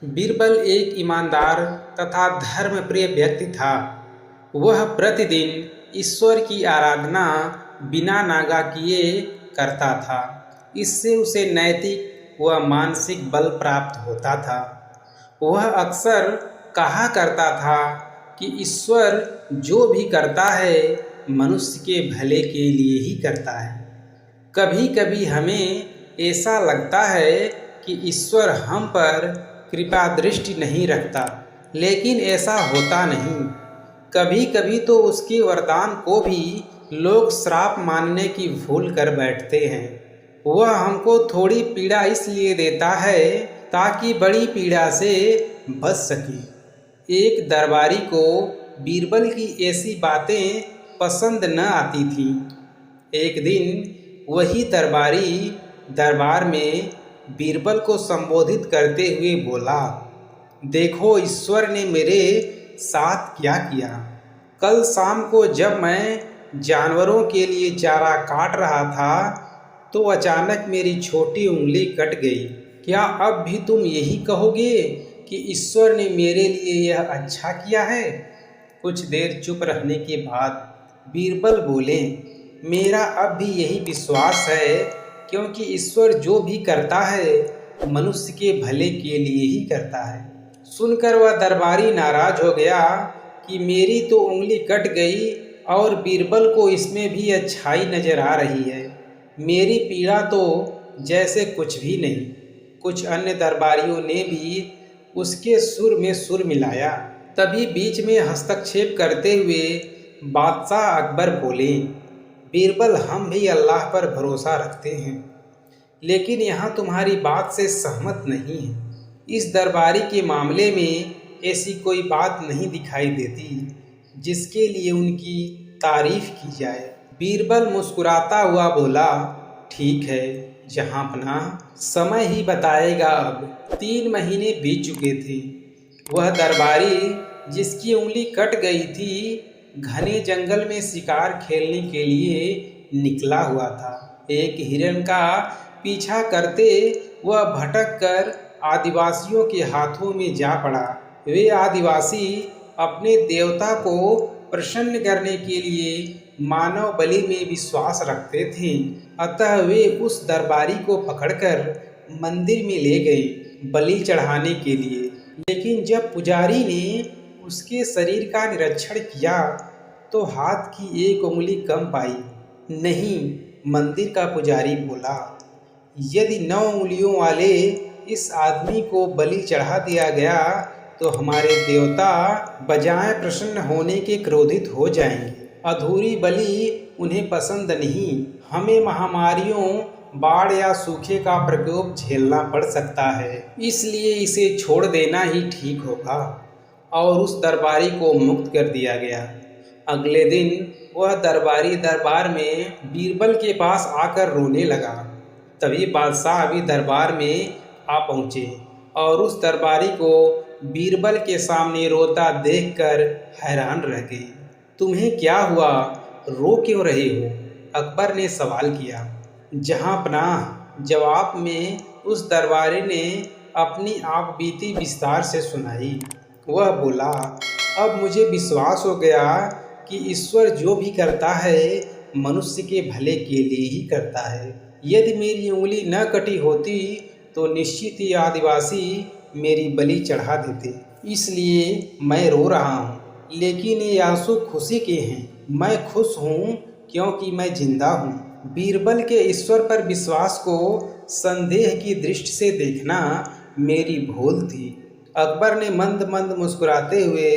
बीरबल एक ईमानदार तथा धर्मप्रिय व्यक्ति था। वह प्रतिदिन ईश्वर की आराधना बिना नागा किए करता था। इससे उसे नैतिक व मानसिक बल प्राप्त होता था। वह अक्सर कहा करता था कि ईश्वर जो भी करता है मनुष्य के भले के लिए ही करता है। कभी कभी हमें ऐसा लगता है कि ईश्वर हम पर कृपा दृष्टि नहीं रखता, लेकिन ऐसा होता नहीं। कभी कभी तो उसके वरदान को भी लोग श्राप मानने की भूल कर बैठते हैं। वह हमको थोड़ी पीड़ा इसलिए देता है ताकि बड़ी पीड़ा से बच सके। एक दरबारी को बीरबल की ऐसी बातें पसंद न आती थीं। एक दिन वही दरबारी दरबार में बीरबल को संबोधित करते हुए बोला, देखो ईश्वर ने मेरे साथ क्या किया। कल शाम को जब मैं जानवरों के लिए चारा काट रहा था तो अचानक मेरी छोटी उंगली कट गई। क्या अब भी तुम यही कहोगे कि ईश्वर ने मेरे लिए यह अच्छा किया है? कुछ देर चुप रहने के बाद बीरबल बोले, मेरा अब भी यही विश्वास है, क्योंकि ईश्वर जो भी करता है मनुष्य के भले के लिए ही करता है। सुनकर वह दरबारी नाराज हो गया कि मेरी तो उंगली कट गई और बीरबल को इसमें भी अच्छाई नजर आ रही है। मेरी पीड़ा तो जैसे कुछ भी नहीं। कुछ अन्य दरबारियों ने भी उसके सुर में सुर मिलाया। तभी बीच में हस्तक्षेप करते हुए बादशाह अकबर बोले, बीरबल हम भी अल्लाह पर भरोसा रखते हैं, लेकिन यहाँ तुम्हारी बात से सहमत नहीं है। इस दरबारी के मामले में ऐसी कोई बात नहीं दिखाई देती जिसके लिए उनकी तारीफ की जाए। बीरबल मुस्कुराता हुआ बोला, ठीक है जहाँपनाह, समय ही बताएगा। अब 3 महीने बीत चुके थे। वह दरबारी जिसकी उंगली कट गई थी घने जंगल में शिकार खेलने के लिए निकला हुआ था। एक हिरण का पीछा करते वह भटक कर आदिवासियों के हाथों में जा पड़ा। वे आदिवासी अपने देवता को प्रसन्न करने के लिए मानव बलि में विश्वास रखते थे। अतः वे उस दरबारी को पकड़कर मंदिर में ले गए बलि चढ़ाने के लिए। लेकिन जब पुजारी ने उसके शरीर का निरीक्षण किया तो हाथ की एक उंगली कम पाई। नहीं, मंदिर का पुजारी बोला, यदि 9 उंगलियों वाले इस आदमी को बलि चढ़ा दिया गया तो हमारे देवता बजाय प्रसन्न होने के क्रोधित हो जाएंगे। अधूरी बलि उन्हें पसंद नहीं। हमें महामारियों, बाढ़ या सूखे का प्रकोप झेलना पड़ सकता है, इसलिए इसे छोड़ देना ही ठीक होगा। और उस दरबारी को मुक्त कर दिया गया। अगले दिन वह दरबारी दरबार में बीरबल के पास आकर रोने लगा। तभी बादशाह भी दरबार में आ पहुँचे और उस दरबारी को बीरबल के सामने रोता देखकर हैरान रह गए। तुम्हें क्या हुआ, रो क्यों रहे हो? अकबर ने सवाल किया। जहाँपनाह, जवाब में उस दरबारी ने अपनी आप बीती विस्तार से सुनाई। वह बोला, अब मुझे विश्वास हो गया कि ईश्वर जो भी करता है मनुष्य के भले के लिए ही करता है। यदि मेरी उंगली न कटी होती तो निश्चित ही आदिवासी मेरी बलि चढ़ा देते। इसलिए मैं रो रहा हूँ, लेकिन ये आंसू खुशी के हैं। मैं खुश हूँ क्योंकि मैं जिंदा हूँ। बीरबल के ईश्वर पर विश्वास को संदेह की दृष्टि से देखना मेरी भूल थी। अकबर ने मंद मंद मुस्कुराते हुए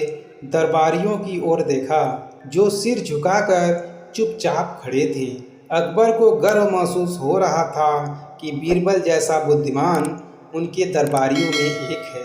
दरबारियों की ओर देखा जो सिर झुकाकर चुपचाप खड़े थे। अकबर को गर्व महसूस हो रहा था कि बीरबल जैसा बुद्धिमान उनके दरबारियों में एक है।